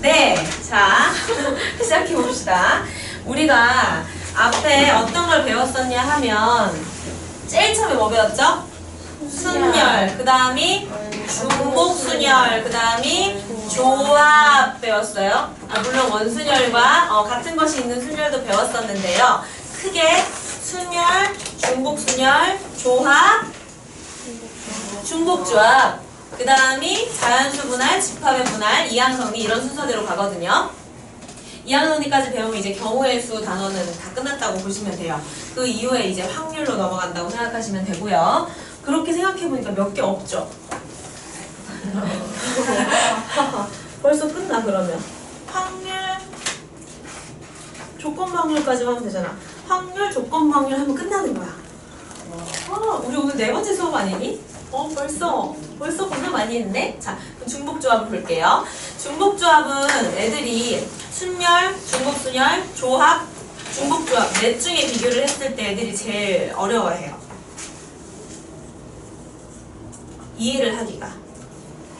네, 자 시작해 봅시다. 우리가 앞에 어떤 걸 배웠었냐 하면 제일 처음에 뭐 배웠죠? 순열, 그 다음이 중복순열, 그 다음이 조합 배웠어요. 물론 원순열과 같은 것이 있는 순열도 배웠었는데요. 크게 순열, 중복순열, 조합, 중복조합, 그 다음이 자연수 분할, 집합의 분할, 이항정리 이런 순서대로 가거든요. 이항정리까지 배우면 이제 경우의 수 단어는 다 끝났다고 보시면 돼요. 그 이후에 이제 확률로 넘어간다고 생각하시면 되고요. 그렇게 생각해보니까 몇 개 없죠? 벌써 끝나 그러면. 확률, 조건 확률까지만 하면 되잖아. 확률, 조건 확률 하면 끝나는 거야. 우리 오늘 네 번째 수업 아니니? 벌써 공부 많이 했네? 자, 그럼 중복조합을 볼게요. 중복조합은 애들이 순열, 중복순열, 조합, 중복조합 넷 중에 비교를 했을 때 애들이 제일 어려워해요. 이해를 하기가.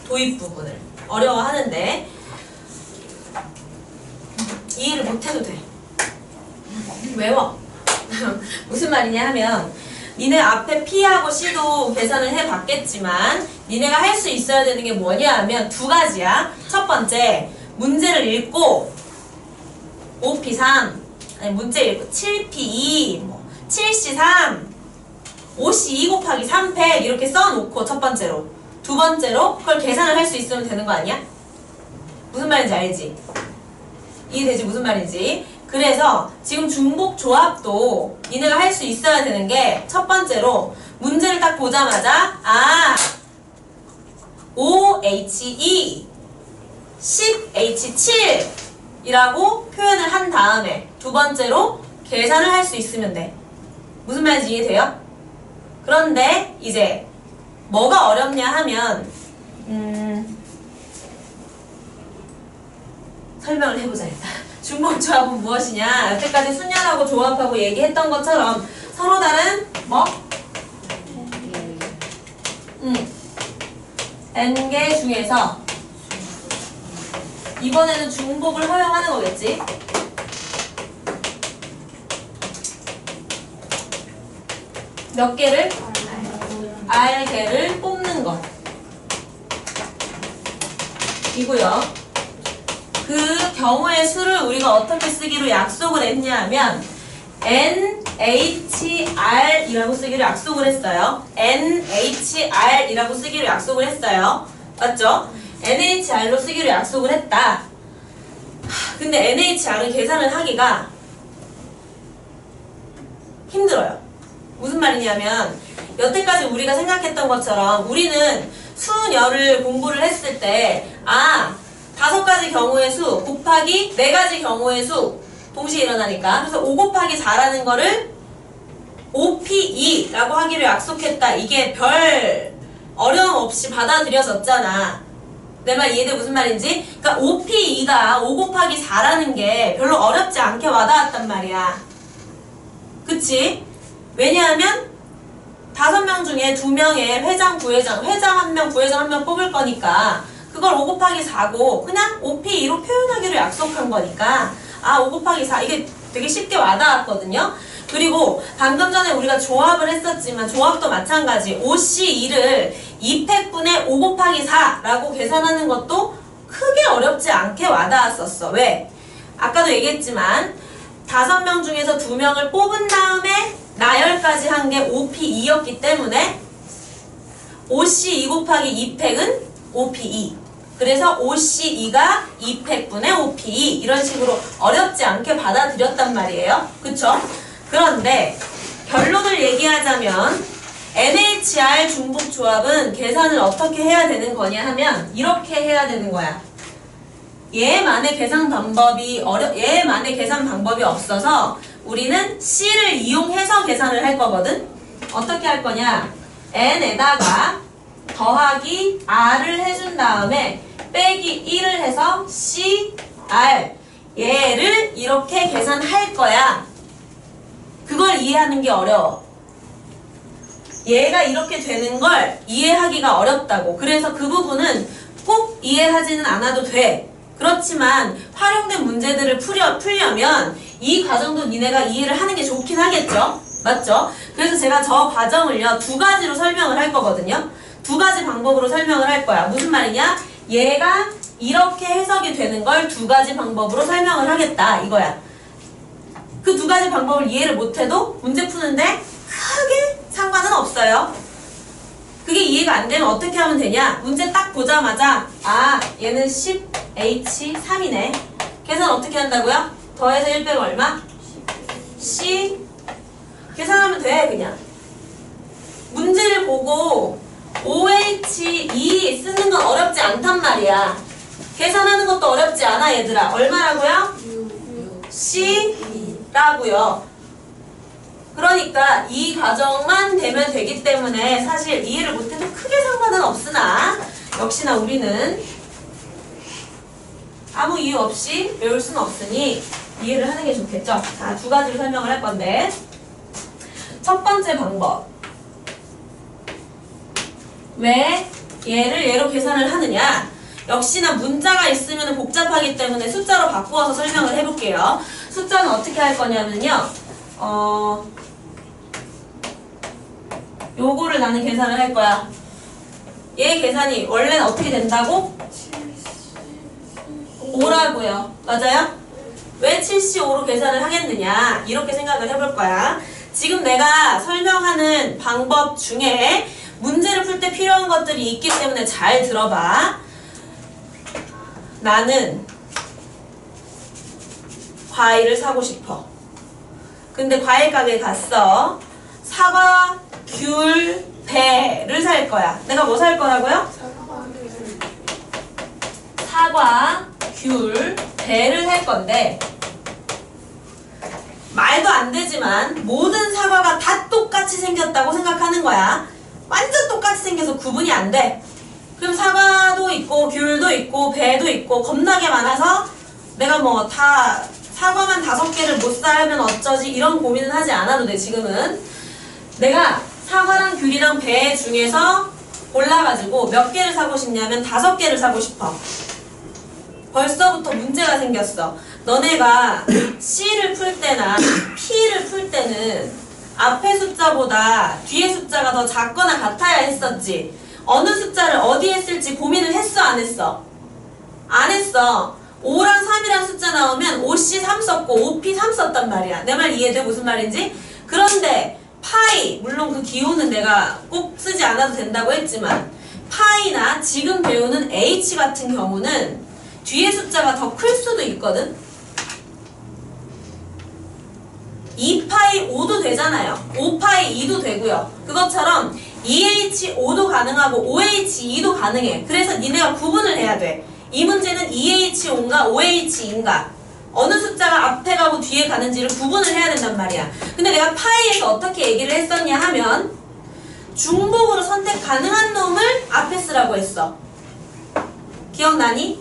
도입 부분을 어려워하는데 이해를 못해도 돼. 외워. 무슨 말이냐 하면 니네 앞에 P하고 C도 계산을 해봤겠지만 니네가 할 수 있어야 되는 게 뭐냐 하면 두 가지야. 첫 번째, 문제를 읽고 5P3 아니 문제 읽고 7P2 7C3 5C2 곱하기 3팩 이렇게 써놓고 첫 번째로, 두 번째로 그걸 계산을 할 수 있으면 되는 거 아니야? 무슨 말인지 알지? 이해되지? 무슨 말인지? 그래서 지금 중복 조합도 니네가 할 수 있어야 되는 게 첫 번째로 문제를 딱 보자마자 5He 10H7 이라고 표현을 한 다음에 두 번째로 계산을 할 수 있으면 돼. 무슨 말인지 이해돼요? 그런데 이제 뭐가 어렵냐 하면 설명을 해보자 일단. 중복조합은 무엇이냐? 여태까지 순열하고 조합하고 얘기했던 것처럼 서로 다른 뭐? n개 중에서 이번에는 중복을 허용하는 거겠지? 몇 개를? r개를 뽑는 것 이고요. 그 경우의 수를 우리가 어떻게 쓰기로 약속을 했냐 하면 NHR이라고 쓰기로 약속을 했어요. NHR이라고 쓰기로 약속을 했어요. 맞죠? NHR로 쓰기로 약속을 했다. 근데 NHR은 계산을 하기가 힘들어요. 무슨 말이냐면 여태까지 우리가 생각했던 것처럼 우리는 순열을 공부를 했을 때 5가지 경우의 수 곱하기 4가지 경우의 수 동시에 일어나니까 그래서 5 곱하기 4라는 거를 5P2라고 하기로 약속했다. 이게 별 어려움 없이 받아들여졌잖아. 내 말 이해돼? 무슨 말인지? 그러니까 5P2가 5 곱하기 4라는 게 별로 어렵지 않게 와닿았단 말이야. 그치? 왜냐하면 5명 중에 2명의 회장, 부회장, 회장 1명, 부회장 1명 뽑을 거니까 그걸 5 곱하기 4고 그냥 5P2로 표현하기로 약속한 거니까 5 곱하기 4 이게 되게 쉽게 와닿았거든요. 그리고 방금 전에 우리가 조합을 했었지만 조합도 마찬가지 5C2를 2팩분의 5 곱하기 4라고 계산하는 것도 크게 어렵지 않게 와닿았었어. 왜? 아까도 얘기했지만 5명 중에서 2명을 뽑은 다음에 나열까지 한 게 5P2였기 때문에 5C2 곱하기 2팩은 5P2 그래서 5C2가 2팩분의 5P2 이런 식으로 어렵지 않게 받아들였단 말이에요. 그쵸? 그런데 결론을 얘기하자면 NHR 중복조합은 계산을 어떻게 해야 되는 거냐 하면 이렇게 해야 되는 거야. 얘만의 계산 방법이 없어서 우리는 C를 이용해서 계산을 할 거거든. 어떻게 할 거냐? N에다가 더하기 R을 해준 다음에 빼기 1을 해서 CR 얘를 이렇게 계산할 거야. 그걸 이해하는 게 어려워. 얘가 이렇게 되는 걸 이해하기가 어렵다고. 그래서 그 부분은 꼭 이해하지는 않아도 돼. 그렇지만 활용된 문제들을 풀려면 이 과정도 니네가 이해를 하는 게 좋긴 하겠죠? 맞죠? 그래서 제가 저 과정을요 2가지로 설명을 할 거거든요. 2가지 방법으로 설명을 할 거야. 무슨 말이냐? 얘가 이렇게 해석이 되는 걸 2가지 방법으로 설명을 하겠다 이거야. 그 2가지 방법을 이해를 못해도 문제 푸는데 크게 상관은 없어요. 그게 이해가 안 되면 어떻게 하면 되냐? 문제 딱 보자마자 아 얘는 10H3이네. 계산 어떻게 한다고요? 더해서 1 빼고 얼마? 10 계산하면 돼 그냥. 문제를 보고 OH2 쓰는 건 어렵지 않단 말이야. 계산하는 것도 어렵지 않아 얘들아. 얼마라고요? C라고요. 그러니까 이 과정만 되면 되기 때문에 사실 이해를 못해도 크게 상관은 없으나 역시나 우리는 아무 이유 없이 외울 수는 없으니 이해를 하는 게 좋겠죠. 자, 2가지로 설명을 할 건데 첫 번째 방법. 왜 얘를 얘로 계산을 하느냐? 역시나 문자가 있으면 복잡하기 때문에 숫자로 바꾸어서 설명을 해볼게요. 숫자는 어떻게 할 거냐면요. 요거를 나는 계산을 할 거야. 얘 계산이 원래는 어떻게 된다고? 5라고요. 맞아요? 왜 7C5로 계산을 하겠느냐? 이렇게 생각을 해볼 거야. 지금 내가 설명하는 방법 중에 문제를 풀 때 필요한 것들이 있기 때문에 잘 들어봐. 나는 과일을 사고 싶어. 근데 과일 가게에 갔어. 사과, 귤, 배를 살 거야. 내가 뭐 살 거라고요? 사과, 귤, 배를 살 건데 말도 안 되지만 모든 사과가 다 똑같이 생겼다고 생각하는 거야. 완전 똑같이 생겨서 구분이 안 돼. 그럼 사과도 있고 귤도 있고 배도 있고 겁나게 많아서 내가 뭐 다 사과만 5개를 못 사면 어쩌지 이런 고민은 하지 않아도 돼. 지금은 내가 사과랑 귤이랑 배 중에서 골라가지고 몇 개를 사고 싶냐면 5개를 사고 싶어. 벌써부터 문제가 생겼어. 너네가 C를 풀 때나 P를 풀 때는 앞에 숫자보다 뒤에 숫자가 더 작거나 같아야 했었지. 어느 숫자를 어디에 쓸지 고민을 했어 안 했어? 안 했어. 5랑 3이란 숫자 나오면 5C 3 썼고 5P 3 썼단 말이야. 내 말 이해돼? 무슨 말인지? 그런데 파이, 물론 그 기호는 내가 꼭 쓰지 않아도 된다고 했지만 파이나 지금 배우는 H 같은 경우는 뒤에 숫자가 더 클 수도 있거든? 2파이 5도 되잖아요. 5파이 2도 되고요. 그것처럼 2H5도 가능하고 5H2도 가능해. 그래서 니네가 구분을 해야 돼. 이 문제는 2H5인가 5H2인가 어느 숫자가 앞에 가고 뒤에 가는지를 구분을 해야 된단 말이야. 근데 내가 파이에서 어떻게 얘기를 했었냐 하면 중복으로 선택 가능한 놈을 앞에 쓰라고 했어. 기억나니?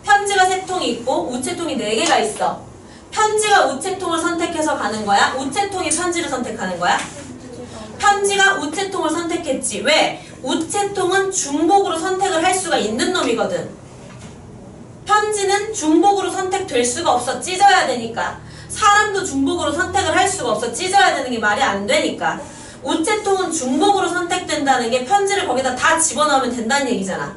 편지가 3통이 있고 우체통이 4개가 있어. 편지가 우체통을 선택해서 가는 거야? 우체통이 편지를 선택하는 거야? 편지가 우체통을 선택했지. 왜? 우체통은 중복으로 선택을 할 수가 있는 놈이거든. 편지는 중복으로 선택될 수가 없어. 찢어야 되니까. 사람도 중복으로 선택을 할 수가 없어. 찢어야 되는 게 말이 안 되니까. 우체통은 중복으로 선택된다는 게 편지를 거기다 다 집어넣으면 된다는 얘기잖아.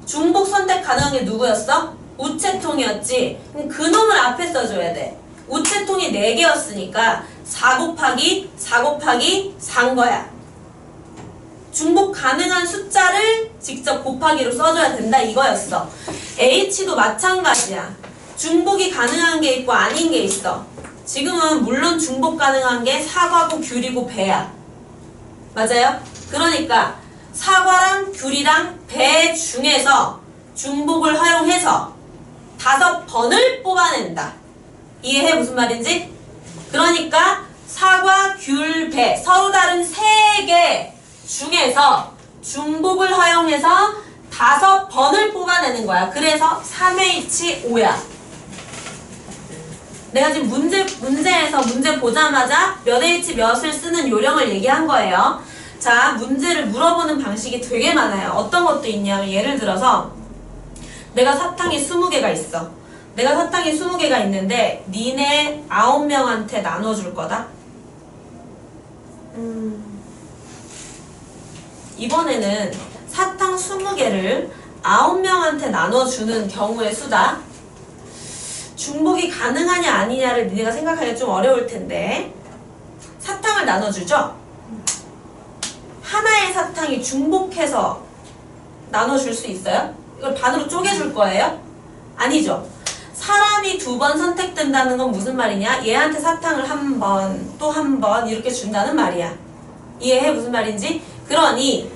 중복 선택 가능한 게 누구였어? 우체통이었지. 그럼 그 놈을 앞에 써줘야 돼. 우체통이 4개였으니까 4 곱하기 4 곱하기 4인 거야. 중복 가능한 숫자를 직접 곱하기로 써줘야 된다 이거였어. H도 마찬가지야. 중복이 가능한 게 있고 아닌 게 있어. 지금은 물론 중복 가능한 게 사과고 귤이고 배야. 맞아요? 그러니까 사과랑 귤이랑 배 중에서 중복을 활용해서 5번을 뽑아낸다. 이해해? 무슨 말인지? 그러니까 사과, 귤, 배 서로 다른 3개 중에서 중복을 활용해서 5번을 뽑아내는 거야. 그래서 3H5야. 내가 지금 문제에서 문제 보자마자 몇 H 몇을 쓰는 요령을 얘기한 거예요. 자, 문제를 물어보는 방식이 되게 많아요. 어떤 것도 있냐면 예를 들어서 내가 사탕이 20개가 있어. 내가 사탕이 20개가 있는데 니네 9명한테 나눠줄 거다. 이번에는 사탕 20개를 9명한테 나눠주는 경우의 수다. 중복이 가능하냐 아니냐를 니네가 생각하기가 좀 어려울 텐데 사탕을 나눠주죠? 하나의 사탕이 중복해서 나눠줄 수 있어요? 이걸 반으로 쪼개줄 거예요? 아니죠. 사람이 2번 선택된다는 건 무슨 말이냐? 얘한테 사탕을 한 번, 또 한 번 이렇게 준다는 말이야. 이해해? 무슨 말인지? 그러니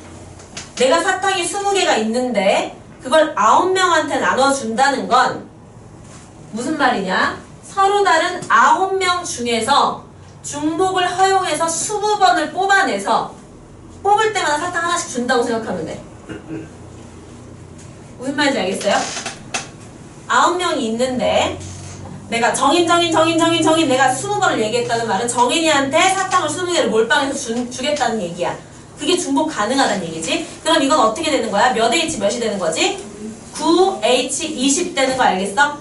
내가 사탕이 20개가 있는데 그걸 9명한테 나눠준다는 건 무슨 말이냐? 서로 다른 9명 중에서 중복을 허용해서 20번을 뽑아내서 뽑을 때마다 사탕 하나씩 준다고 생각하면 돼. 무슨 말인지 알겠어요? 9명이 있는데 내가 정인 내가 20번을 얘기했다는 말은 정인이한테 사탕을 20개를 몰빵해서 주겠다는 얘기야. 그게 중복 가능하다는 얘기지. 그럼 이건 어떻게 되는 거야? 몇 H 몇이 되는 거지? 9H 20 되는 거 알겠어?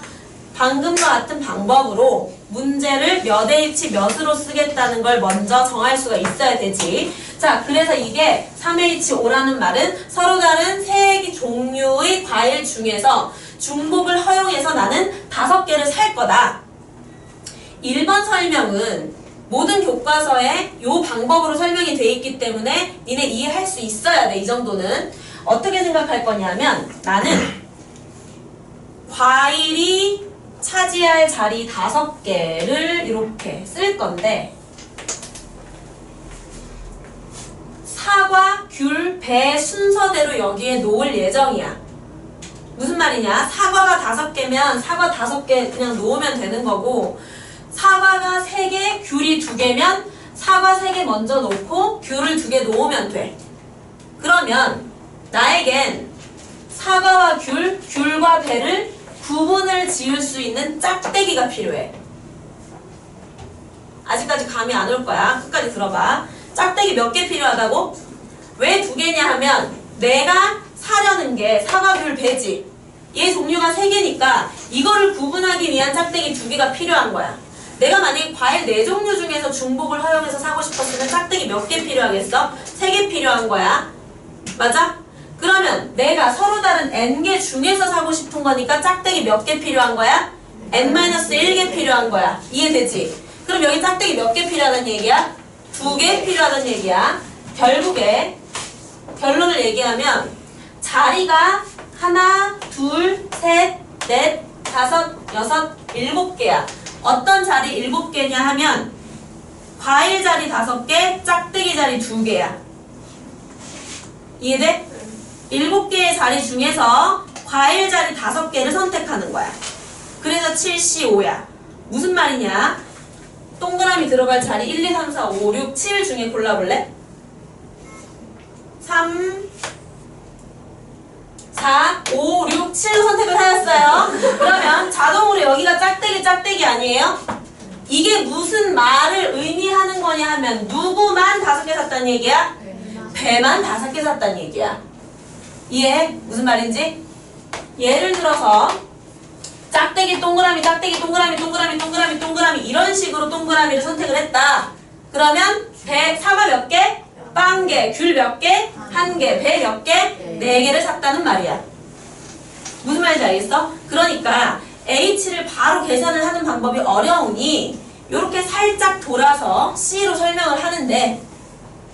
방금과 같은 방법으로 문제를 몇 H 몇으로 쓰겠다는 걸 먼저 정할 수가 있어야 되지. 자, 그래서 이게 3H5라는 말은 서로 다른 세 종류의 과일 중에서 중복을 허용해서 나는 5개를 살 거다. 1번 설명은 모든 교과서에 이 방법으로 설명이 돼 있기 때문에 니네 이해할 수 있어야 돼. 이 정도는. 어떻게 생각할 거냐면 나는 과일이 차지할 자리 5개를 이렇게 쓸 건데 사과, 귤, 배 순서대로 여기에 놓을 예정이야. 무슨 말이냐? 사과가 5개면 사과 5개 그냥 놓으면 되는 거고 사과가 3개, 귤이 2개면 사과 3개 먼저 놓고 귤을 2개 놓으면 돼. 그러면 나에겐 사과와 귤과 배를 구분을 지을 수 있는 짝대기가 필요해. 아직까지 감이 안 올 거야. 끝까지 들어봐. 짝대기 몇 개 필요하다고? 왜 2개냐 하면 내가 사려는 게 사과, 귤, 배지. 얘 종류가 3개니까 이거를 구분하기 위한 짝대기 2개가 필요한 거야. 내가 만약에 과일 4종류 중에서 중복을 허용해서 사고 싶었으면 짝대기 몇 개 필요하겠어? 3개 필요한 거야. 맞아? 그러면 내가 서로 다른 n개 중에서 사고 싶은 거니까 짝대기 몇 개 필요한 거야? n-1개 필요한 거야. 이해되지? 그럼 여기 짝대기 몇 개 필요하다는 얘기야? 2개 필요하다는 얘기야. 결국에 결론을 얘기하면 자리가 하나, 둘, 셋, 넷, 다섯, 여섯, 7개야. 어떤 자리 7개냐 하면 과일 자리 5개, 짝대기 자리 2개야. 이해돼? 7개의 자리 중에서 과일 자리 5개를 선택하는 거야. 그래서 7C5야. 무슨 말이냐? 동그라미 들어갈 자리 1, 2, 3, 4, 5, 6, 7 중에 골라볼래? 3, 4, 5, 6, 7 선택을 하였어요. 그러면 자동으로 여기가 짝대기 아니에요? 이게 무슨 말을 의미하는 거냐 하면 누구만 5개 샀다는 얘기야? 배만 5개 샀다는 얘기야. 이해해? 무슨 말인지? 예를 들어서 짝대기 동그라미 이런 식으로 동그라미를 선택을 했다. 그러면 배 사과 몇 개? 빵 개, 귤 몇 개? 1개, 배 몇 개? 4개를 샀다는 말이야. 무슨 말인지 알겠어? 그러니까 H를 바로 계산을 하는 방법이 어려우니 이렇게 살짝 돌아서 C로 설명을 하는데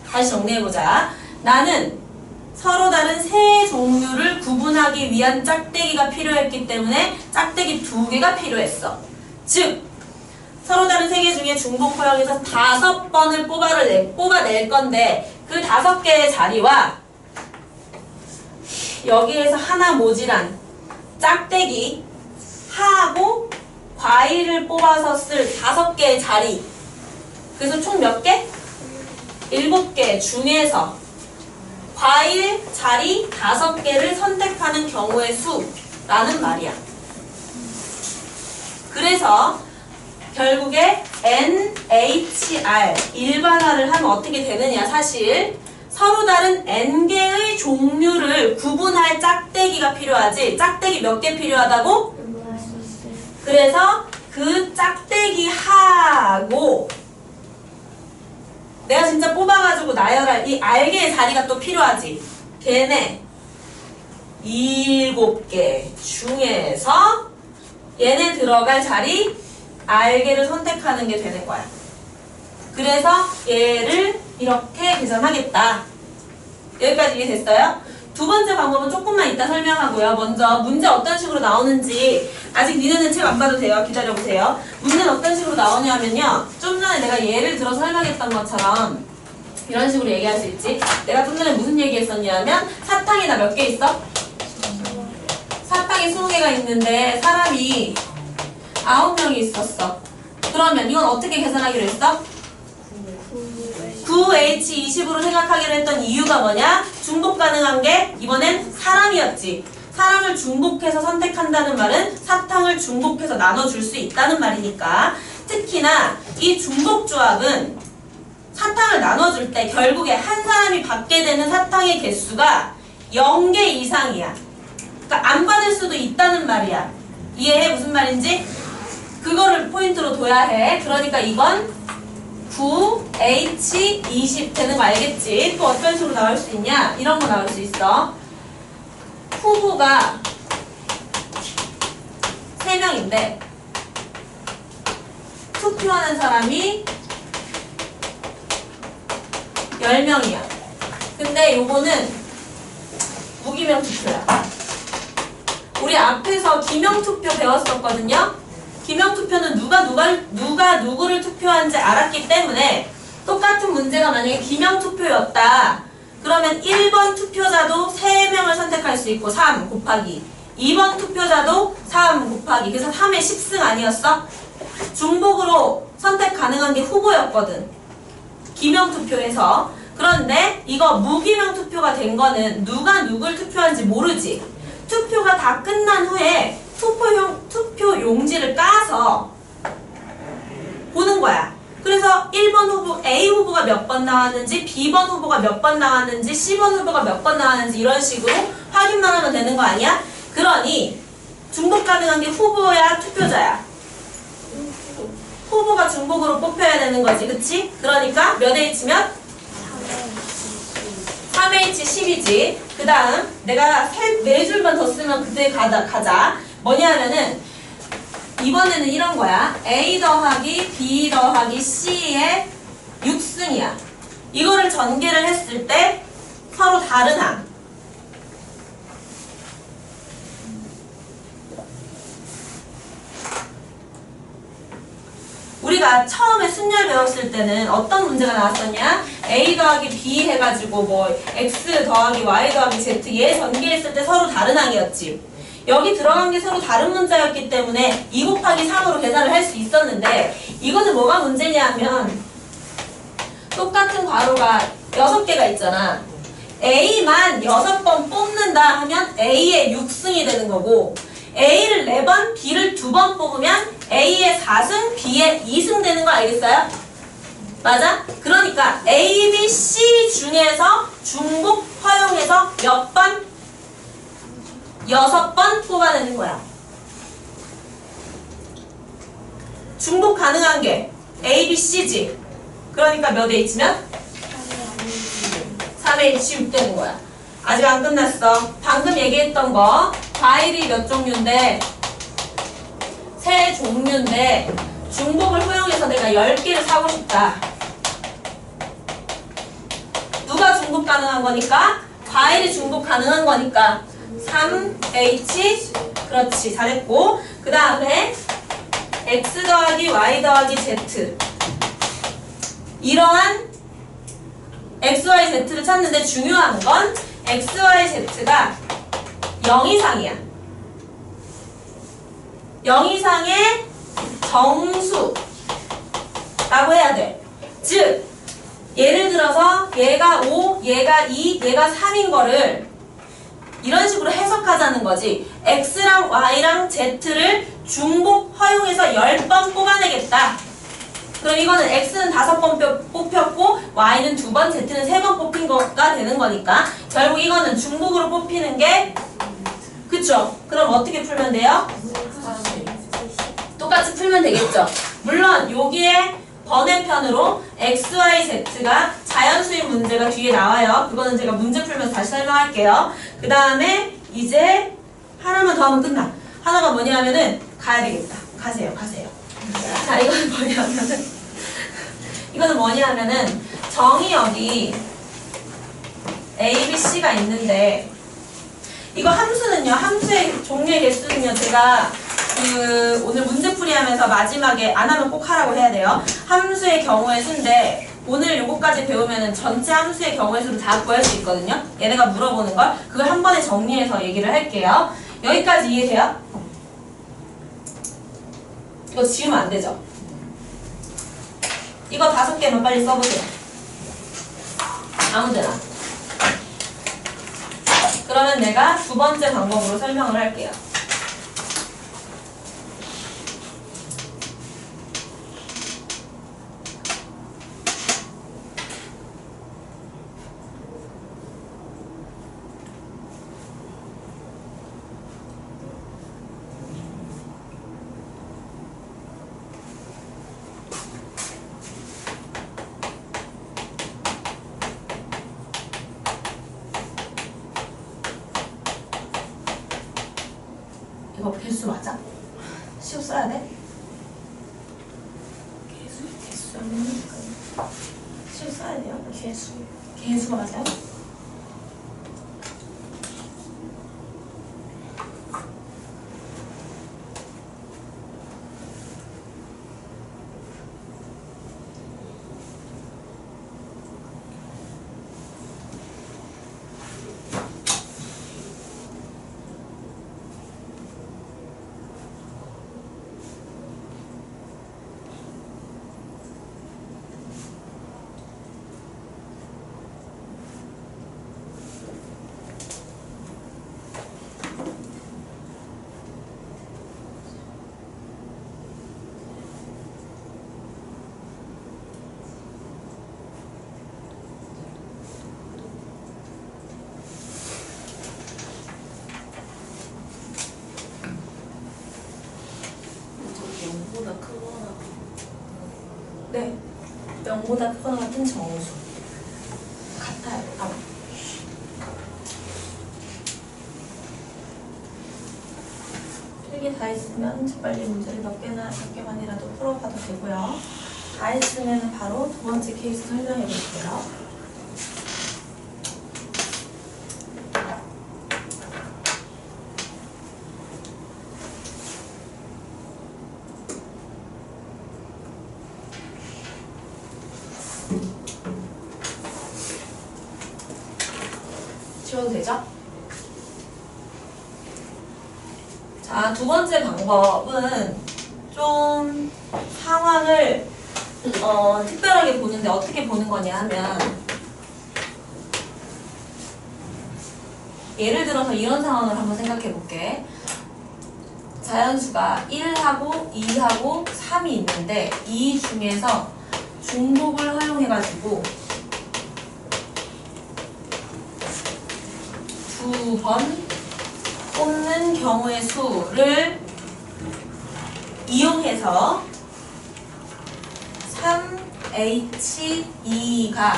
다시 정리해보자. 나는 서로 다른 세 종류를 구분하기 위한 짝대기가 필요했기 때문에 짝대기 2개가 필요했어. 즉 서로 다른 3개 중에 중복 허용해서 5번을 뽑아낼 건데 그 5개의 자리와 여기에서 하나 모질한 짝대기 하고 과일을 뽑아서 쓸 5개의 자리, 그래서 총 몇 개? 7개 중에서 과일 자리 5개를 선택하는 경우의 수라는 말이야. 그래서 결국에 NHR 일반화를 하면 어떻게 되느냐, 사실 서로 다른 n개의 종류를 구분할 짝대기가 필요하지. 짝대기 몇 개 필요하다고? 그래서 그 짝대기 하고 내가 진짜 뽑아가지고 나열할 이 알개의 자리가 또 필요하지. 걔네 7개 중에서 얘네 들어갈 자리 알개를 선택하는 게 되는 거야. 그래서 얘를 이렇게 계산하겠다. 여기까지 이해됐어요? 두 번째 방법은 조금만 이따 설명하고요. 먼저 문제 어떤 식으로 나오는지 아직 니네는 책 안 봐도 돼요. 기다려보세요. 문제는 어떤 식으로 나오냐면요. 좀 전에 내가 예를 들어서 설명했던 것처럼 이런 식으로 얘기할 수 있지. 내가 좀 전에 무슨 얘기했었냐면 사탕이 나 몇 개 있어? 사탕이 20개가 있는데 사람이 9명이 있었어. 그러면 이건 어떻게 계산하기로 했어? 9H20으로 생각하기로 했던 이유가 뭐냐? 중복 가능한 게 이번엔 사람이었지. 사람을 중복해서 선택한다는 말은 사탕을 중복해서 나눠줄 수 있다는 말이니까. 특히나 이 중복 조합은 사탕을 나눠줄 때 결국에 한 사람이 받게 되는 사탕의 개수가 0개 이상이야. 그러니까 안 받을 수도 있다는 말이야. 이해해? 무슨 말인지? 그거를 포인트로 둬야 해. 그러니까 이건 9H20 되는 거 알겠지? 또 어떤 식으로 나올 수 있냐? 이런 거 나올 수 있어. 후보가 3명인데 투표하는 사람이 10명이야. 근데 요거는 무기명 투표야. 우리 앞에서 기명투표 배웠었거든요? 기명투표는 누가 누구를 투표한지 알았기 때문에 똑같은 문제가 만약에 기명투표였다. 그러면 1번 투표자도 3명을 선택할 수 있고 3 곱하기 2번 투표자도 3 곱하기 그래서 3의 10승 아니었어? 중복으로 선택 가능한 게 후보였거든. 기명투표에서. 그런데 이거 무기명투표가 된 거는 누가 누굴 투표한지 모르지. 투표가 다 끝난 후에 투표 용지를 까서 보는 거야. 그래서 1번 후보, A 후보가 몇 번 나왔는지, B번 후보가 몇 번 나왔는지, C번 후보가 몇 번 나왔는지 이런 식으로 확인만 하면 되는 거 아니야? 그러니 중복 가능한 게 후보야, 투표자야? 후보가 중복으로 뽑혀야 되는 거지, 그치? 그러니까 몇 H면? 3H10이지. 그 다음 내가 4줄만 더 쓰면 그때 가자. 뭐냐면은 이번에는 이런 거야. A 더하기 B 더하기 C의 6승이야. 이거를 전개를 했을 때 서로 다른 항. 우리가 처음에 순열 배웠을 때는 어떤 문제가 나왔었냐? A 더하기 B 해가지고 뭐 X 더하기 Y 더하기 Z 얘 전개했을 때 서로 다른 항이었지. 여기 들어간 게 서로 다른 문자였기 때문에 2 곱하기 3으로 계산을 할 수 있었는데 이거는 뭐가 문제냐면 똑같은 괄호가 6개가 있잖아. A만 6번 뽑는다 하면 A의 6승이 되는 거고 A를 4번, B를 2번 뽑으면 A의 4승, B의 2승 되는 거 알겠어요? 맞아? 그러니까 A, B, C 중에서 중복 허용해서 몇 번? 6번 뽑아내는 거야. 중복 가능한 게 A, B, C지. 그러니까 몇 H면? 3H6 되는 거야. 아직 안 끝났어. 방금 얘기했던 거 과일이 몇 종류인데 3종류인데 중복을 허용해서 내가 10개를 사고 싶다. 누가 중복 가능한 거니까? 과일이 중복 가능한 거니까 3H 그렇지 잘했고 그 다음에 X 더하기 Y 더하기 Z 이러한 X, Y, Z를 찾는데 중요한 건 X, Y, Z가 0 이상이야. 0 이상의 정수라고 해야 돼. 즉 예를 들어서 얘가 5, 얘가 2, 얘가 3인 거를 이런 식으로 해석하자는 거지. X랑 Y랑 Z를 중복 허용해서 10번 뽑아내겠다. 그럼 이거는 x는 5번 뽑혔고 y는 2번, z는 3번 뽑힌 거가 되는 거니까 결국 이거는 중복으로 뽑히는 게 그쵸? 그럼 어떻게 풀면 돼요? 똑같이 풀면 되겠죠? 물론 여기에 번외편으로 x, y, z가 자연수인 문제가 뒤에 나와요. 그거는 제가 문제 풀면서 다시 설명할게요. 그 다음에 이제 하나만 더 하면 끝나. 하나가 뭐냐 하면은 가야 되겠다. 가세요. 자, 이거는 뭐냐 하면은 정의역이 A, B, C가 있는데 이거 함수는요. 함수의 종류의 개수는요. 제가 오늘 문제풀이 하면서 마지막에 안 하면 꼭 하라고 해야 돼요. 함수의 경우의 수인데 오늘 요거까지 배우면은 전체 함수의 경우의 수를 다 구할 수 있거든요. 얘네가 물어보는 걸 그걸 한 번에 정리해서 얘기를 할게요. 여기까지 이해돼요? 이거 지우면 안 되죠? 이거 5개만 빨리 써보세요. 아무데나. 그러면 내가 두 번째 방법으로 설명을 할게요. 이거 개수 맞아? 시우 써야 돼? 개수 시우 써야 돼요? 개수 맞아요? 네, 0보다 크거나 같은 정수 같아요. 필기 다 했으면 빨리 문제를 몇 개만이라도 풀어봐도 되고요. 다 했으면 바로 두 번째 케이스 설명해 볼게요. 지워도 되죠? 자, 두 번째 방법은 좀 상황을 특별하게 보는데 어떻게 보는 거냐 하면 예를 들어서 이런 상황을 한번 생각해 볼게. 자연수가 1하고 2하고 3이 있는데 이 중에서 중복을 활용해가지고 2번 뽑는 경우의 수를 이용해서 3H2가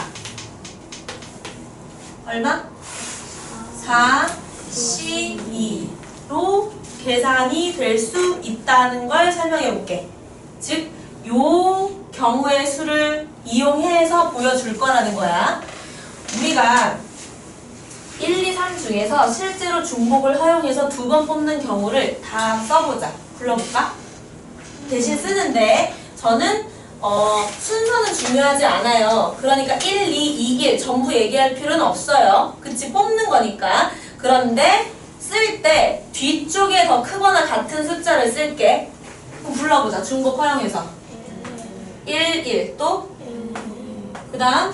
얼마? 4C2로 계산이 될 수 있다는 걸 설명해 볼게. 즉, 요 경우의 수를 이용해서 보여줄 거라는 거야. 우리가 1, 2, 3 중에서 실제로 중복을 활용해서 2번 뽑는 경우를 다 써보자. 불러볼까? 대신 쓰는데 저는 순서는 중요하지 않아요. 그러니까 1, 2, 2길 전부 얘기할 필요는 없어요. 그치? 뽑는 거니까. 그런데 쓸 때 뒤쪽에 더 크거나 같은 숫자를 쓸게. 그럼 불러보자. 중복 활용해서 1, 1 또 그 다음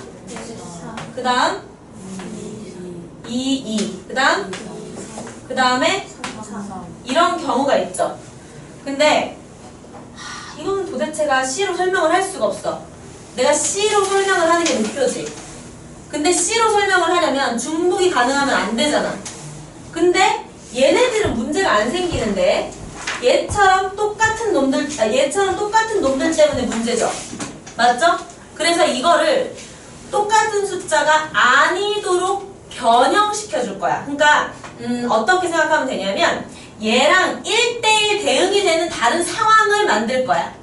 2, 2 그 다음에 이런 경우가 있죠. 근데 이건 도대체가 C로 설명을 할 수가 없어. 내가 C로 설명을 하는 게 목표지. 근데 C로 설명을 하려면 중복이 가능하면 안 되잖아. 근데 얘네들은 문제가 안 생기는데 얘처럼 똑같은 놈들 때문에 문제죠. 맞죠? 그래서 이거를 똑같은 숫자가 아니도록 변형시켜 줄 거야. 그러니까 어떻게 생각하면 되냐면 얘랑 1대1 대응이 되는 다른 상황을 만들 거야.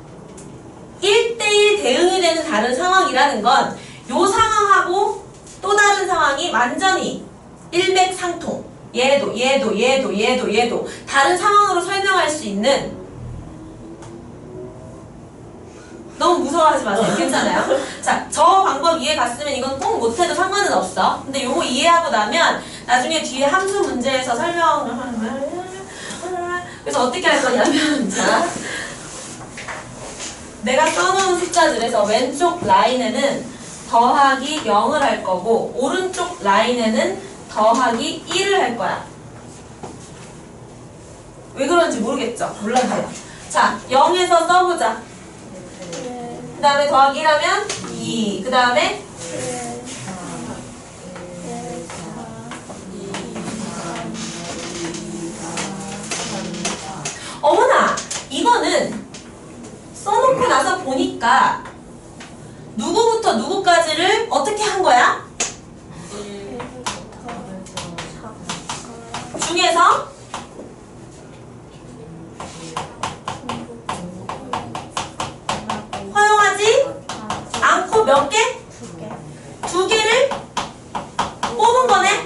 1대1 대응이 되는 다른 상황이라는 건 요 상황하고 또 다른 상황이 완전히 일맥상통. 얘도 다른 상황으로 설명할 수 있는. 너무 무서워하지 마세요. 괜찮아요? 자, 저 방법 이해 갔으면 이건 꼭 못해도 상관은 없어. 근데 요거 이해하고 나면 나중에 뒤에 함수 문제에서 그래서 어떻게 할 거냐면 자, 내가 써놓은 숫자들에서 왼쪽 라인에는 더하기 0을 할 거고 오른쪽 라인에는 더하기 1을 할 거야. 왜 그런지 모르겠죠? 몰라요. 자, 0에서 써보자. 그 다음에 더하기 1하면 2. 그 다음에 어머나! 이거는 써놓고 나서 보니까 누구부터 누구까지를 어떻게 한 거야? 중에서 허용하지 않고 몇 개? 두 개를 뽑은 거네?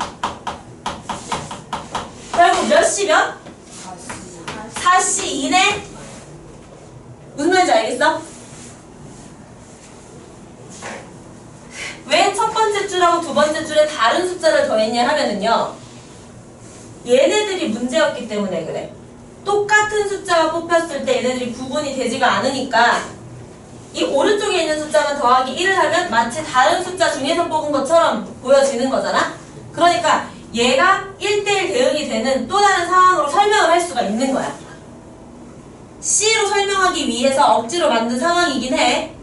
결국 몇 시 몇? 4시 이내? 무슨 말인지 알겠어? 왜 첫 번째 줄하고 두 번째 줄에 다른 숫자를 더했냐 하면은요, 얘네들이 문제였기 때문에 그래. 똑같은 숫자가 뽑혔을 때 얘네들이 구분이 되지가 않으니까 이 오른쪽에 있는 숫자만 더하기 1을 하면 마치 다른 숫자 중에서 뽑은 것처럼 보여지는 거잖아? 그러니까 얘가 1대1 대응이 되는 또 다른 상황으로 설명을 할 수가 있는 거야. C로 설명하기 위해서 억지로 만든 상황이긴 해.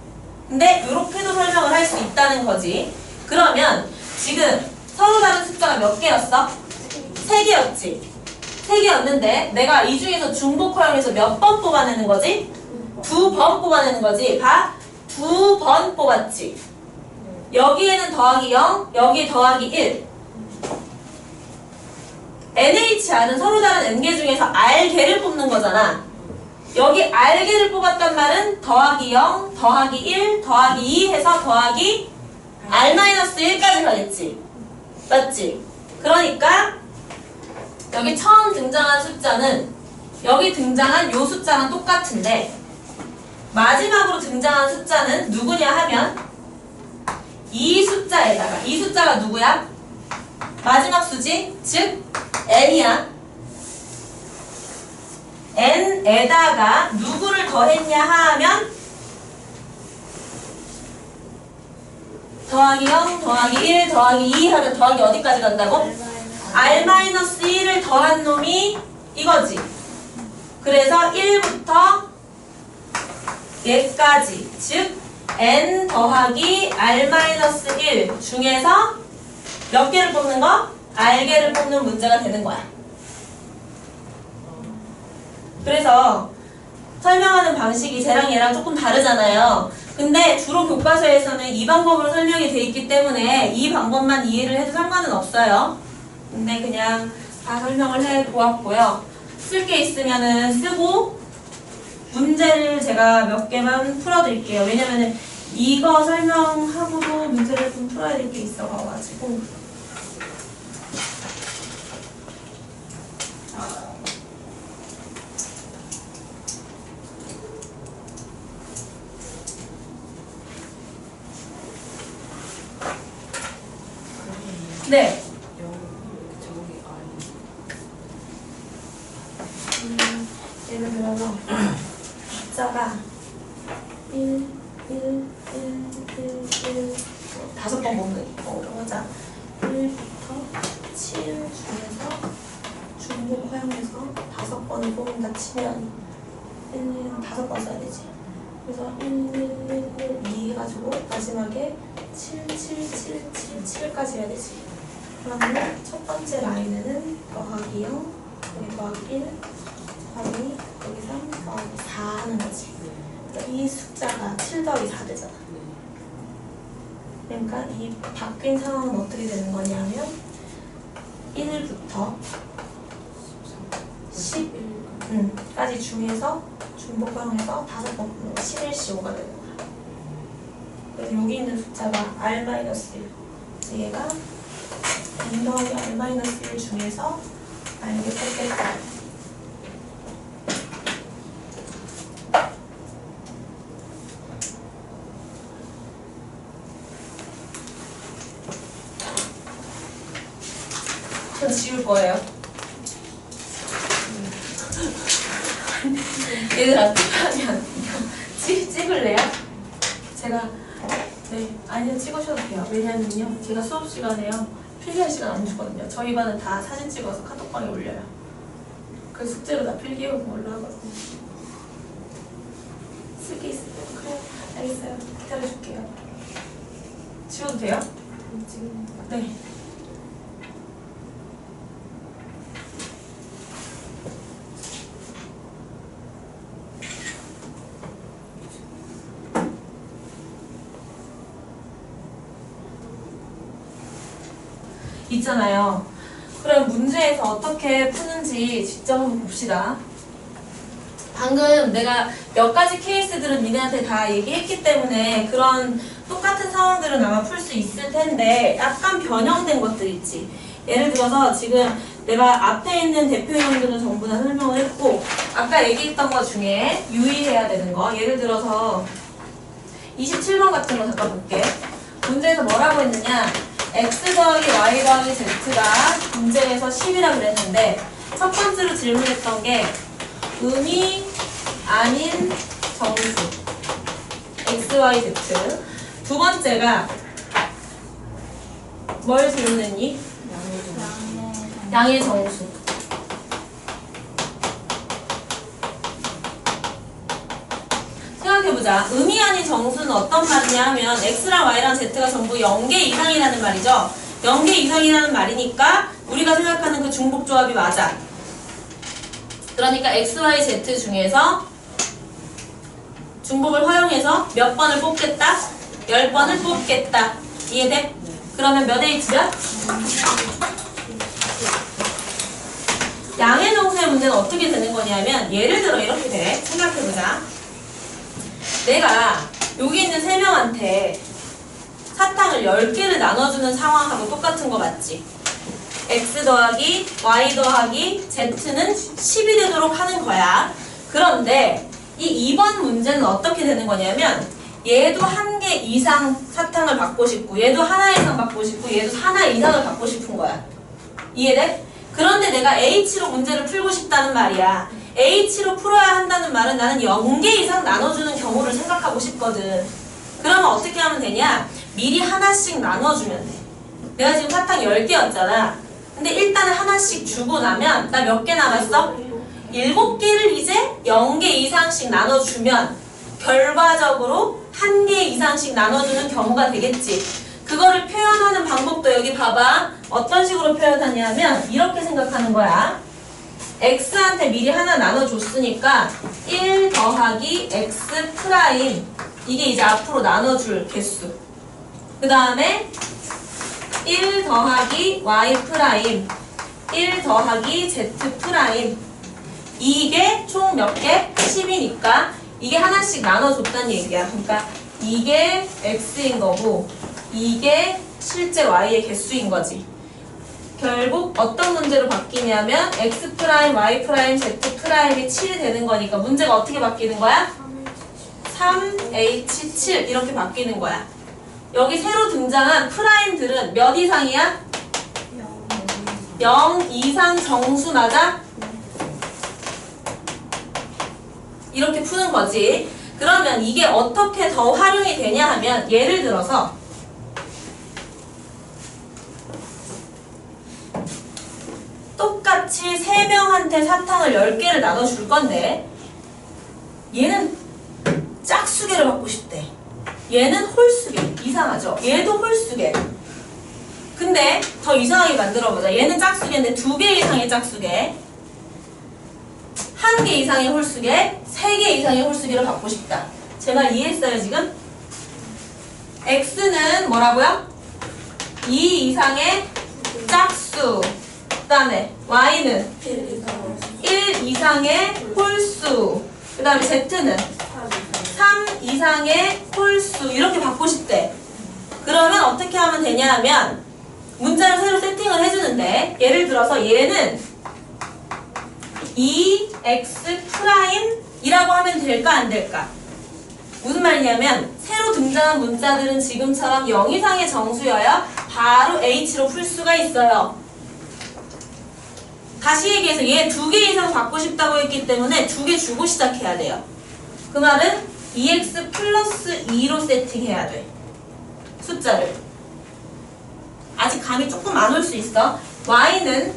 근데 이렇게도 설명을 할 수 있다는 거지. 그러면 지금 서로 다른 숫자가 몇 개였어? 3개였지. 3개였는데 내가 이 중에서 중복 허용해서 몇 번 뽑아내는 거지? 2번 뽑아내는 거지. 봐. 2번 뽑았지. 여기에는 더하기 0, 여기에 더하기 1. NHR은 서로 다른 N개 중에서 R개를 뽑는 거잖아. 여기 R개를 뽑았단 말은 더하기 0, 더하기 1, 더하기 2 해서 더하기 R-1까지 가겠지. 맞지? 그러니까 여기 처음 등장한 숫자는 여기 등장한 요 숫자랑 똑같은데 마지막으로 등장한 숫자는 누구냐 하면 이 숫자에다가, 이 숫자가 누구야? 마지막 수지? 즉 n이야. n에다가 누구를 더했냐 하면 더하기 0, 더하기 1, 더하기 2 하면 더하기 어디까지 간다고? R-1을 더한 놈이 이거지. 그래서 1부터 얘까지, 즉 n 더하기 R-1 중에서 몇 개를 뽑는 거? R개를 뽑는 문제가 되는 거야. 그래서 설명하는 방식이 쟤랑 얘랑 조금 다르잖아요. 근데 주로 교과서에서는 이 방법으로 설명이 돼 있기 때문에 이 방법만 이해를 해도 상관은 없어요. 근데 그냥 다 설명을 해 보았고요. 쓸 게 있으면은 쓰고 문제를 제가 몇 개만 풀어드릴게요. 왜냐면은 이거 설명하고도 문제를 좀 풀어야 될 게 있어가지고. 네. 예를 들어서 숫자가 1, 1, 1, 1, 1 다섯 번 뽑는 거로 하자. 1부터 7 중에서 중복 허용해서 5번을 뽑는다 치면 1은 5번 써야 되지. 그래서 1, 1, 1, 1, 2 해가지고 마지막에 7, 7, 7, 7, 7까지 해야 되지. 그러면 첫 번째 라인에는 더하기 0, 여기 더하기 1, 더하기 여기 3, 더하기 4 하는 거지. 그러니까 이 숫자가 7 더하기 4 되잖아. 그러니까 이 바뀐 상황은 어떻게 되는 거냐면 1부터 10까지 중에서 중복형해서 5번 11씩 5가 되는 거야. 그래서 여기 있는 숫자가 R-1. 얘가 n 더하기 R-1 중에서 만약에 뽑겠다. 전 지울 거예요. 얘들아, 투표하면 찍을래요? 제가 네, 아니요, 찍으셔도 돼요. 왜냐면요, 제가 수업 시간에요 필기할 시간 안 주거든요. 저희 반은 다 사진 찍어서 카톡방에 올려요. 그래서 숙제로 다 필기해온 걸로 하거든요. 쓸 게 있어요. 그래요, 알겠어요. 기다려줄게요. 지워도 돼요? 지금 네. 있잖아요. 그럼 문제에서 어떻게 푸는지 직접 한번 봅시다. 방금 내가 몇 가지 케이스들은 니네한테 다 얘기했기 때문에 그런 똑같은 상황들은 아마 풀 수 있을 텐데 약간 변형된 것들 있지. 예를 들어서 지금 내가 앞에 있는 대표 요인들은 전부 다 설명을 했고 아까 얘기했던 것 중에 유의해야 되는 거 예를 들어서 27번 같은 거 잠깐 볼게. 문제에서 뭐라고 했느냐, x 더하기 y 더하기 z가 문제에서 10이라 그랬는데 첫 번째로 질문했던 게 음이 아닌 정수 x, y, z. 두 번째가 뭘 질문했니? 양의 정수. 생각해보자. 음이 아닌 정수는 어떤 말이냐 하면 x랑 y랑 z가 전부 0개 이상이라는 말이죠. 0개 이상이라는 말이니까 우리가 생각하는 그 중복조합이 맞아. 그러니까 x, y, z 중에서 중복을 활용해서 몇 번을 뽑겠다? 10번을 뽑겠다. 이해돼? 그러면 몇 h죠? 양의 정수의 문제는 어떻게 되는 거냐면 예를 들어 이렇게 돼. 생각해보자. 내가 여기 있는 3명한테 사탕을 10개를 나눠주는 상황하고 똑같은 거 맞지? x 더하기 y 더하기 z는 10이 되도록 하는 거야. 그런데 이 2번 문제는 어떻게 되는 거냐면 얘도 1개 이상 사탕을 받고 싶고 얘도 하나 이상 받고 싶고 얘도 하나 이상을 받고 싶은 거야. 이해돼? 그런데 내가 H로 문제를 풀고 싶다는 말이야. H로 풀어야 한다는 말은 나는 0개 이상 나눠주는 경우를 생각하고 싶거든. 그러면 어떻게 하면 되냐? 미리 하나씩 나눠주면 돼. 내가 지금 사탕 10개였잖아. 근데 일단은 하나씩 주고 나면 나 몇 개 남았어? 7개를 이제 0개 이상씩 나눠주면 결과적으로 1개 이상씩 나눠주는 경우가 되겠지. 그거를 표현하는 방법도 여기 봐봐. 어떤 식으로 표현하냐면 이렇게 생각하는 거야. x한테 미리 하나 나눠줬으니까 1 더하기 x 프라임, 이게 이제 앞으로 나눠줄 개수. 그 다음에 1 더하기 y 프라임, 1 더하기 z 프라임. 이게 총 몇 개? 10이니까 이게 하나씩 나눠줬다는 얘기야. 그러니까 이게 x인 거고 이게 실제 y의 개수인 거지. 결국 어떤 문제로 바뀌냐면 x 프라임, y 프라임, z 프라임이 7이 되는 거니까 문제가 어떻게 바뀌는 거야? 3h7 이렇게 바뀌는 거야. 여기 새로 등장한 프라임들은 몇 이상이야? 0 이상 정수 맞아? 이렇게 푸는 거지. 그러면 이게 어떻게 더 활용이 되냐 하면 예를 들어서 똑같이 3명한테 사탕을 10개를 나눠줄 건데 얘는 짝수계를 받고 싶대. 얘는 홀수계. 이상하죠? 얘도 홀수계. 근데 더 이상하게 만들어보자. 얘는 짝수계인데 2개 이상의 짝수계, 1개 이상의 홀수계, 3개 이상의 홀수계를 받고 싶다. 제 말 이해했어요 지금? x는 뭐라고요? 2 이상의 짝수, 그 다음에 y는 1 이상의 홀수, 그 다음에 z는 3 이상의 홀수, 이렇게 받고 싶대. 그러면 어떻게 하면 되냐 하면 문자를 새로 세팅을 해주는데, 예를 들어서 얘는 2x' 이라고 하면 될까 안 될까? 무슨 말이냐면 새로 등장한 문자들은 지금처럼 0 이상의 정수여야 바로 h로 풀 수가 있어요. 다시 얘기해서 얘 2개 이상 받고 싶다고 했기 때문에 2개 주고 시작해야 돼요. 그 말은 2x 플러스 2로 세팅해야 돼, 숫자를. 아직 감이 조금 안 올 수 있어. y는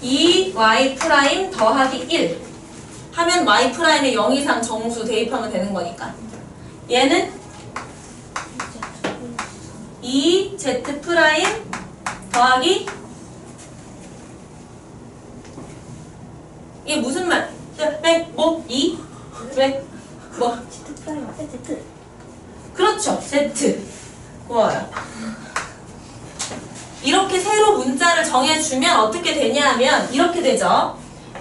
2y 프라임 더하기 1 하면 y 프라임에 0 이상 정수 대입하면 되는 거니까. 얘는 2z 프라임 더하기, 이게 무슨 말? 왜? 뭐? 2? 왜? 뭐? Z 프라임 앞에 Z. 그렇죠. z. 고마워요. 이렇게 새로 문자를 정해주면 어떻게 되냐 하면 이렇게 되죠.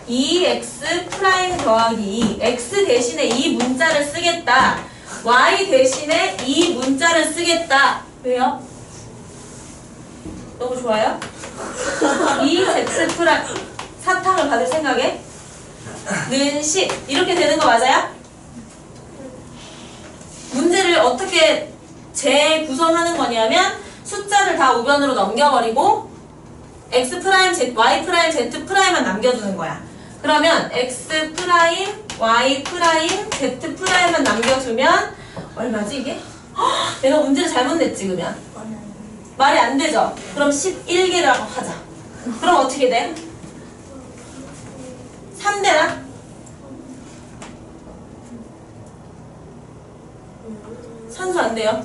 2x 프라임 더하기 2, x 대신에 이 문자를 쓰겠다, y 대신에 이 문자를 쓰겠다. 왜요? 너무 좋아요? 2z 프라임 사탕을 받을 생각에 는 10 이렇게 되는 거 맞아요? 문제를 어떻게 재구성하는 거냐면 숫자를 다 우변으로 넘겨버리고 x 프라임, z, y 프라임, z 프라임만 남겨두는 거야. 그러면 x 프라임, y 프라임, z 프라임만 남겨두면 얼마지 이게? 헉, 내가 문제를 잘못 냈지 그러면? 말이 안 되죠? 그럼 11개라고 하자. 그럼 어떻게 돼? 3되나? 산수 안 돼요.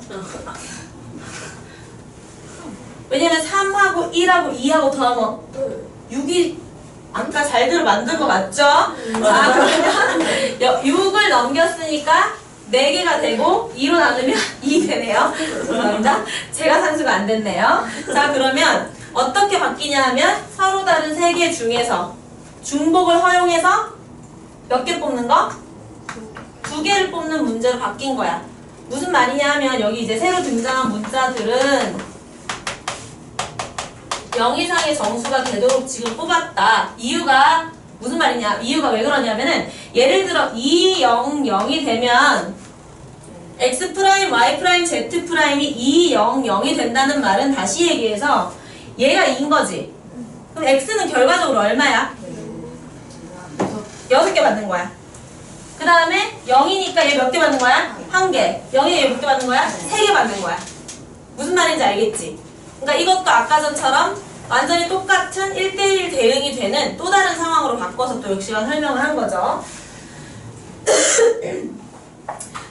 왜냐면 3하고 1하고 2하고 더하면 6이 아까 잘들 만든 거 맞죠? 자, 그러면 6을 넘겼으니까 4개가 되고 2로 나누면 2 되네요. 죄송합니다. 제가 산수가 안 됐네요. 자, 그러면 어떻게 바뀌냐 하면 서로 다른 3개 중에서 중복을 허용해서 몇 개 뽑는 거? 2개를 뽑는 문제로 바뀐 거야. 무슨 말이냐 하면 여기 이제 새로 등장한 문자들은 0 이상의 정수가 되도록 지금 뽑았다. 이유가 무슨 말이냐? 이유가 왜 그러냐면은 예를 들어 2, 0, 0이 되면 x 프라임, y 프라임, z 프라임이 2, 0, 0이 된다는 말은 다시 얘기해서 얘가 2인 거지. 그럼 x는 결과적으로 얼마야? 6개 받는 거야. 그 다음에 0이니까 얘 몇 개 받는 거야? 1개. 0이 얘 몇 개 받는 거야? 3개 받는 거야. 무슨 말인지 알겠지? 그러니까 이것도 아까 전처럼 완전히 똑같은 1대1 대응이 되는 또 다른 상황으로 바꿔서 또 역시나 설명을 한 거죠.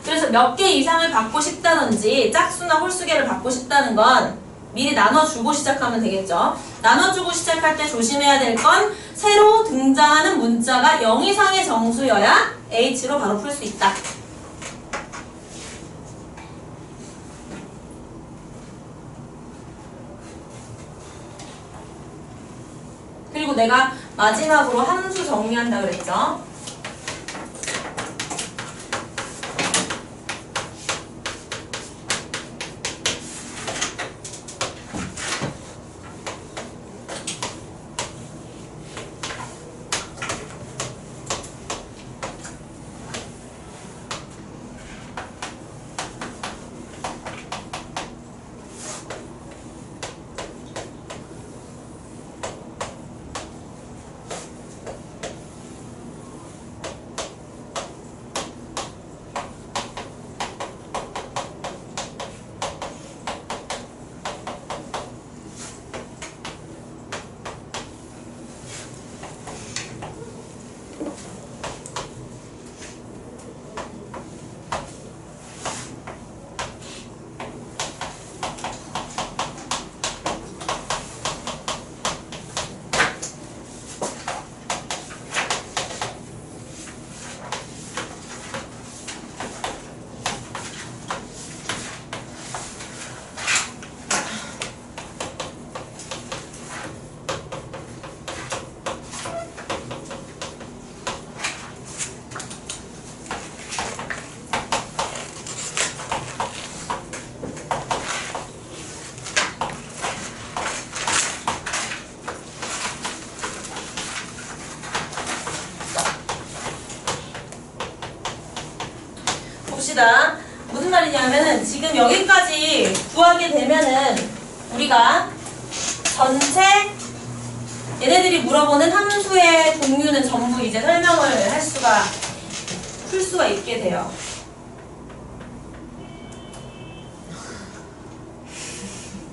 그래서 몇 개 이상을 받고 싶다든지 짝수나 홀수계를 받고 싶다는 건 미리 나눠주고 시작하면 되겠죠. 나눠주고 시작할 때 조심해야 될 건 새로 등장하는 문자가 0 이상의 정수여야 H로 바로 풀 수 있다. 그리고 내가 마지막으로 함수 정리한다 그랬죠. 봅시다. 무슨 말이냐면은 지금 여기까지 구하게 되면은 우리가 전체 얘네들이 물어보는 함수의 종류는 전부 이제 설명을 풀 수가 있게 돼요.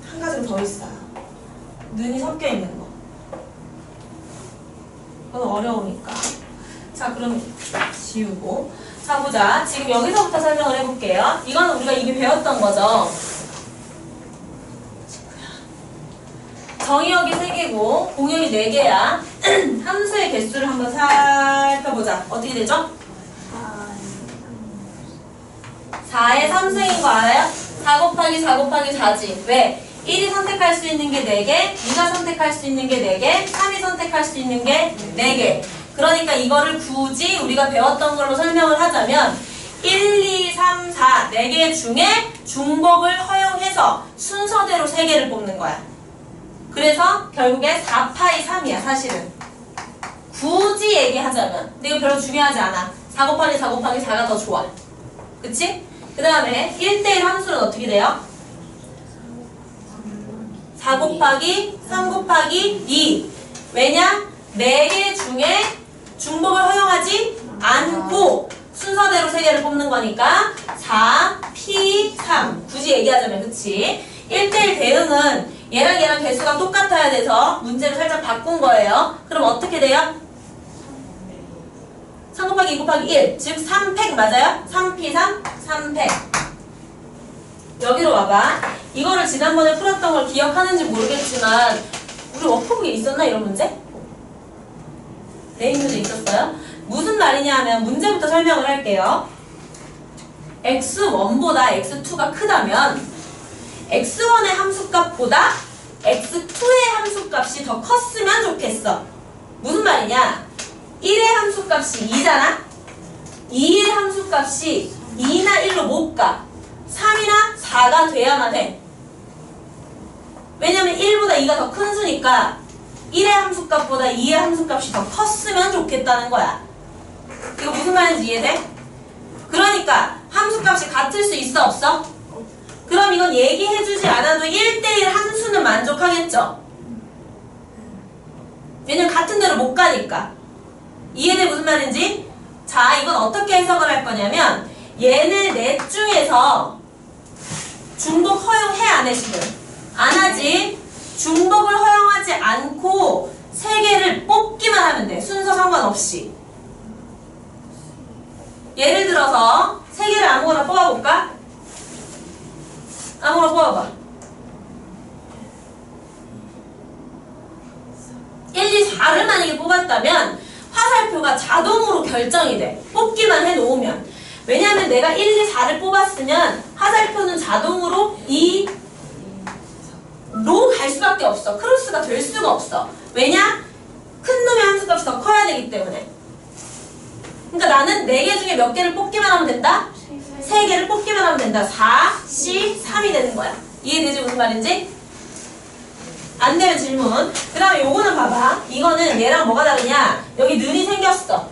한 가지는 더 있어요. 는이 섞여 있는 거. 그건 어려우니까. 자, 그럼 지우고. 자, 보자. 지금 여기서부터 설명을 해볼게요. 이거는 우리가 이미 배웠던 거죠. 정의역이 3개고 공역이 4개야. 함수의 개수를 한번 살펴보자. 어떻게 되죠? 4의 3승인 거 알아요? 4 곱하기 4 곱하기 4지. 왜? 1이 선택할 수 있는 게 4개, 2가 선택할 수 있는 게 4개, 3이 선택할 수 있는 게 4개. 그러니까 이거를 굳이 우리가 배웠던 걸로 설명을 하자면 1, 2, 3, 4, 4개 중에 중복을 허용해서 순서대로 3개를 뽑는 거야. 그래서 결국에 4파이 3이야 사실은. 굳이 얘기하자면. 근데 이거 별로 중요하지 않아. 4 곱하기 4 곱하기 4가 더 좋아. 그치? 그 다음에 1대1 함수는 어떻게 돼요? 4 곱하기 3 곱하기 2. 왜냐? 4개 중에 중복을 허용하지 않고 순서대로 3개를 뽑는 거니까 4, P, 3. 굳이 얘기하자면 그치? 1대1 대응은 얘랑 개수가 똑같아야 돼서 문제를 살짝 바꾼 거예요. 그럼 어떻게 돼요? 3 곱하기 2 곱하기 1. 즉 3팩 맞아요? 3P3, 3팩. 여기로 와봐. 이거를 지난번에 풀었던 걸 기억하는지 모르겠지만 우리 워크북에 있었나 이런 문제? 내인 문제 있었어요? 무슨 말이냐 하면 문제부터 설명을 할게요. x1보다 x2가 크다면 x1의 함수값보다 x2의 함수값이 더 컸으면 좋겠어. 무슨 말이냐? 1의 함수값이 2잖아? 2의 함수값이 2나 1로 못 가. 3이나 4가 돼야만 해. 왜냐면 1보다 2가 더 큰 수니까 1의 함수값보다 2의 함수값이 더 컸으면 좋겠다는 거야. 이거 무슨 말인지 이해돼? 그러니까 함수값이 같을 수 있어 없어? 그럼 이건 얘기해주지 않아도 1대1 함수는 만족하겠죠? 왜냐면 같은 데로 못 가니까. 이해돼 무슨 말인지? 자, 이건 어떻게 해석을 할 거냐면 얘네 넷 중에서 중복 허용해 안 해 지금? 안 하지. 중복을 허용하지 않고 3개를 뽑기만 하면 돼. 순서 상관없이. 예를 들어서 3개를 아무거나 뽑아볼까? 아무거나 뽑아봐. 1, 2, 4를 만약에 뽑았다면 화살표가 자동으로 결정이 돼. 뽑기만 해놓으면. 왜냐하면 내가 1, 2, 4를 뽑았으면 화살표는 자동으로 2로 갈 수밖에 없어. 크로스가 될 수가 없어. 왜냐? 큰 놈의 함수값이 더 커야 되기 때문에. 그러니까 나는 4개 중에 몇 개를 뽑기만 하면 된다? 3개를 뽑기만 하면 된다. 4, C, 3이 되는 거야. 이해되지 무슨 말인지? 안 되면 질문. 그 다음에 요거는 봐봐. 이거는 얘랑 뭐가 다르냐? 여기 는이 생겼어.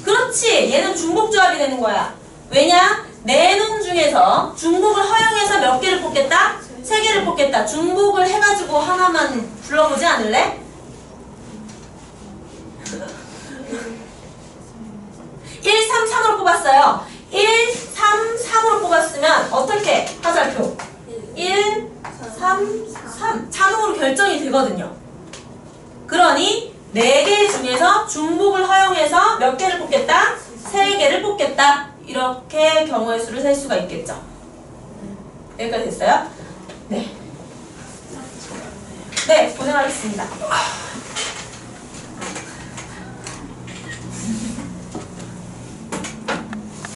그렇지. 얘는 중복조합이 되는 거야. 왜냐? 4놈 중에서 중복을 허용해서 몇 개를 뽑겠다? 3개를 뽑겠다. 중복을 해가지고 하나만 불러보지 않을래? 1, 3, 3으로 뽑았어요. 1, 3, 3으로 뽑았으면 어떻게? 화살표 1, 3, 3 자동으로 결정이 되거든요. 그러니 4개 중에서 중복을 허용해서 몇 개를 뽑겠다? 3개를 뽑겠다. 이렇게 경우의 수를 셀 수가 있겠죠. 여기까지 됐어요? 네. 네, 고생하셨습니다.